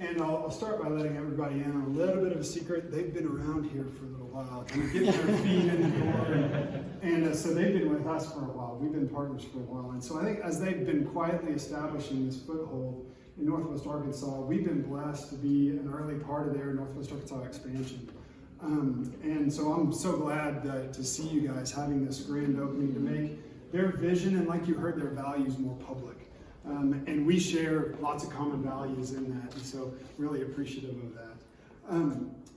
And I'll start by letting everybody in on a little bit of a secret. They've been around here for a little while, kind of getting their feet in the door. And so they've been with us for a while. We've been partners for a while. And so I think as they've been quietly establishing this foothold in Northwest Arkansas, we've been blessed to be an early part of their Northwest Arkansas expansion. And so I'm so glad to see you guys having this grand opening to make their vision and, like you heard, their values more public. And we share lots of common values in that, and so really appreciative of that.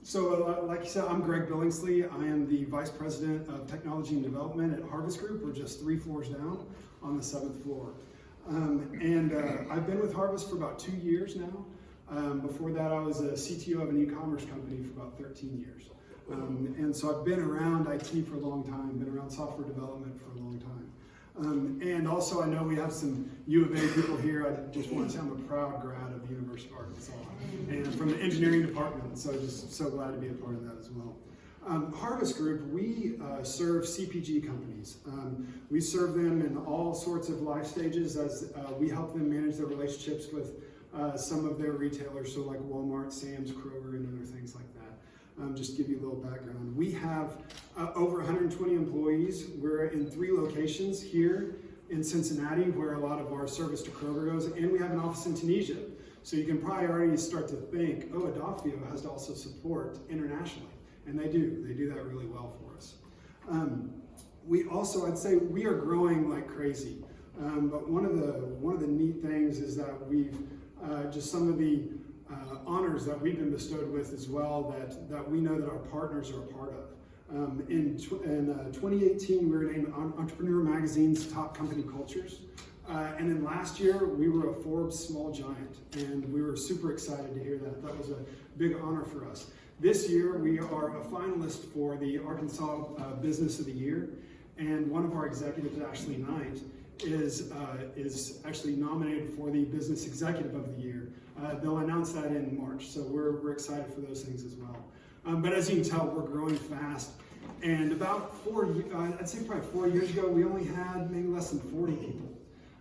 So like you said, I'm Greg Billingsley. I am the Vice President of Technology and Development at Harvest Group. We're just 3 floors down on the 7th floor. I've been with Harvest for about 2 years now. Before that, I was a CTO of an e-commerce company for about 13 years. And so I've been around IT for a long time, been around software development for a long time. And also, I know we have some U of A people here. I just want to say I'm a proud grad of the University of Arkansas and from the engineering department, so just so glad to be a part of that as well. Harvest Group, we serve CPG companies. We serve them in all sorts of life stages as we help them manage their relationships with some of their retailers, so like Walmart, Sam's, Kroger, and other things like that. Just to give you a little background. We have over 120 employees. We're in 3 locations here in Cincinnati, where a lot of our service to Kroger goes, and we have an office in Tunisia. So you can probably already start to think, oh, Edafio has to also support internationally. And they do. They do that really well for us. We also, I'd say, we are growing like crazy. But one of the neat things is that we've just some of the honors that we've been bestowed with as well that we know that our partners are a part of. In 2018, we were named Entrepreneur Magazine's top company cultures. And then last year, we were a Forbes Small Giant, and we were super excited to hear that. That was a big honor for us. This year, we are a finalist for the Arkansas Business of the Year, and one of our executives, Ashley Knight, is actually nominated for the Business Executive of the Year. They'll announce that in March, so we're excited for those things as well. But as you can tell, we're growing fast. And about I'd say probably 4 years ago, we only had maybe less than 40 people.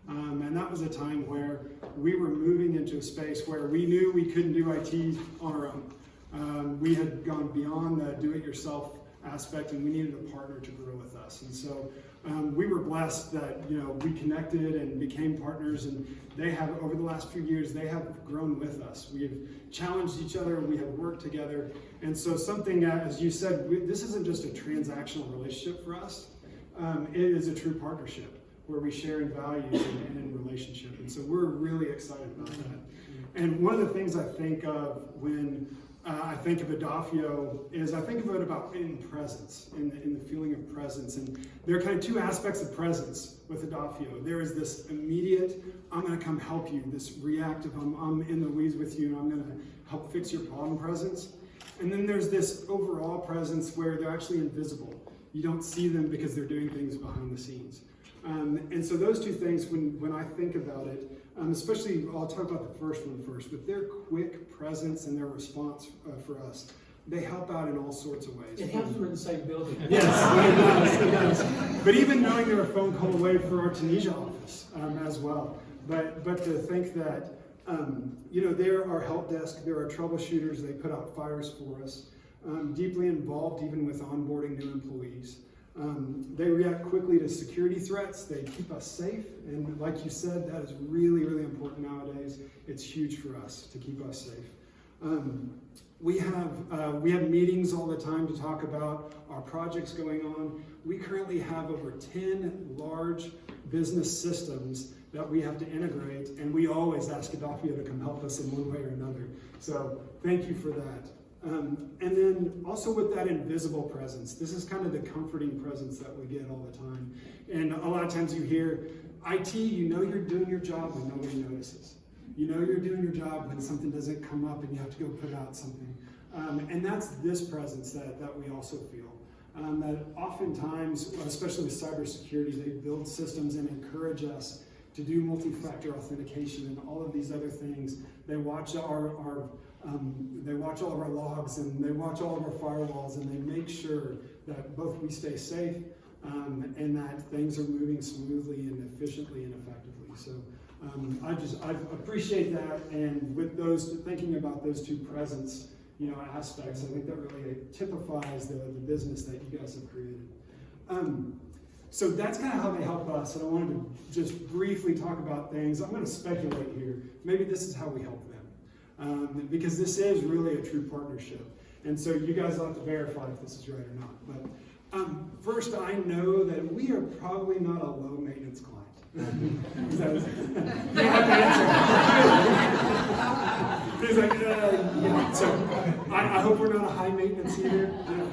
And that was a time where we were moving into a space where we knew we couldn't do IT on our own. We had gone beyond the do-it-yourself aspect, and we needed a partner to grow with us. And so we were blessed that we connected and became partners, and they have, over the last few years, they have grown with us. We have challenged each other, we have worked together, and so something, as you said, this isn't just a transactional relationship for us. It is a true partnership where we share in values and in relationship, and so we're really excited about that. And one of the things I think of when I think of Edafio is I think of it about in presence, in the feeling of presence. And there are kind of 2 aspects of presence with Edafio. There is this immediate, I'm going to come help you, this reactive, I'm in the weeds with you and I'm going to help fix your problem presence. And then there's this overall presence where they're actually invisible. You don't see them because they're doing things behind the scenes. And so those 2 things, when I think about it, especially, I'll talk about the first one first, but their quick presence and their response for us, they help out in all sorts of ways. It helps we're in the same building. Yes, it does. But even knowing they're a phone call away for our Tunisia office as well. But to think that, they're our help desk, they're our troubleshooters, they put out fires for us, deeply involved even with onboarding new employees. They react quickly to security threats. They keep us safe, and like you said, that is really, really important nowadays. It's huge for us to keep us safe. We have meetings all the time to talk about our projects going on. We currently have over 10 large business systems that we have to integrate, and we always ask Edafio to come help us in one way or another. So thank you for that. And then also with that invisible presence, this is kind of the comforting presence that we get all the time. And a lot of times you hear, IT, you're doing your job when nobody notices. You're doing your job when something doesn't come up and you have to go put out something. And that's this presence that we also feel. That oftentimes, especially with cybersecurity, they build systems and encourage us to do multi-factor authentication and all of these other things. They watch they watch all of our logs and they watch all of our firewalls, and they make sure that both we stay safe and that things are moving smoothly and efficiently and effectively. So I appreciate that, and with those, thinking about those two presence, aspects, I think that really typifies the business that you guys have created. So that's kind of how they help us, and I wanted to just briefly talk about things. I'm going to speculate here. Maybe this is how we help them, because this is really a true partnership. And so you guys will have to verify if this is right or not. But first, I know that we are probably not a low maintenance client. He's like, yeah. So I hope we're not a high maintenance either. Yeah.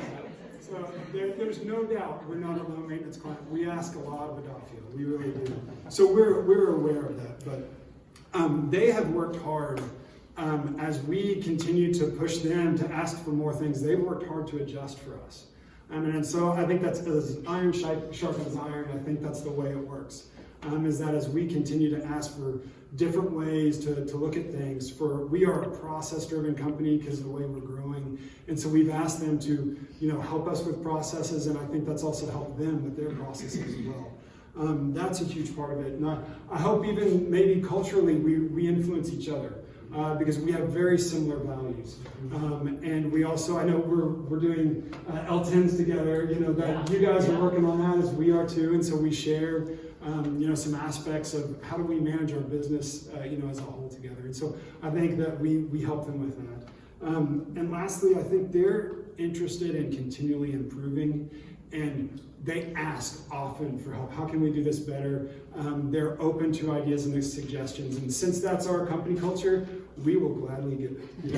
So there's no doubt we're not a low maintenance client. We ask a lot of Edafio. We really do. So we're aware of that. But they have worked hard. As we continue to push them to ask for more things, they've worked hard to adjust for us. And so I think that's as iron sharpens iron. I think that's the way it works. Is that as we continue to ask for different ways to look at things, we are a process-driven company because of the way we're growing, and so we've asked them to help us with processes, and I think that's also helped them with their processes as well. That's a huge part of it. And I hope even maybe culturally we influence each other. Because we have very similar values, and we also, I know we're doing L10s together. That you guys are working on that as we are too, and so we share, some aspects of how do we manage our business, as a whole together. And so I think that we help them with that. And lastly, I think they're interested in continually improving, and they ask often for help. How can we do this better? They're open to ideas and suggestions, and since that's our company culture, we will gladly give it.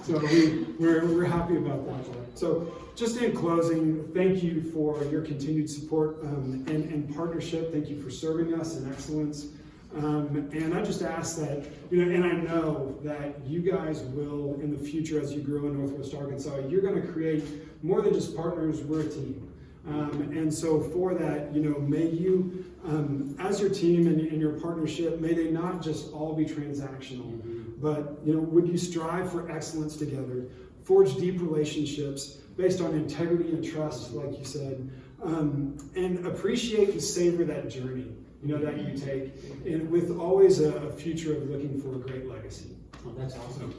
So we're happy about that. So just in closing, thank you for your continued support and partnership. Thank you for serving us in excellence. And I just ask that, and I know that you guys will, in the future, as you grow in Northwest Arkansas, you're going to create more than just partners, we're a team. And so for that, may you, as your team and your partnership, may they not just all be transactional, but, would you strive for excellence together, forge deep relationships based on integrity and trust, like you said, and appreciate and savor that journey, that you take, and with always a future of looking for a great legacy. Well, that's awesome.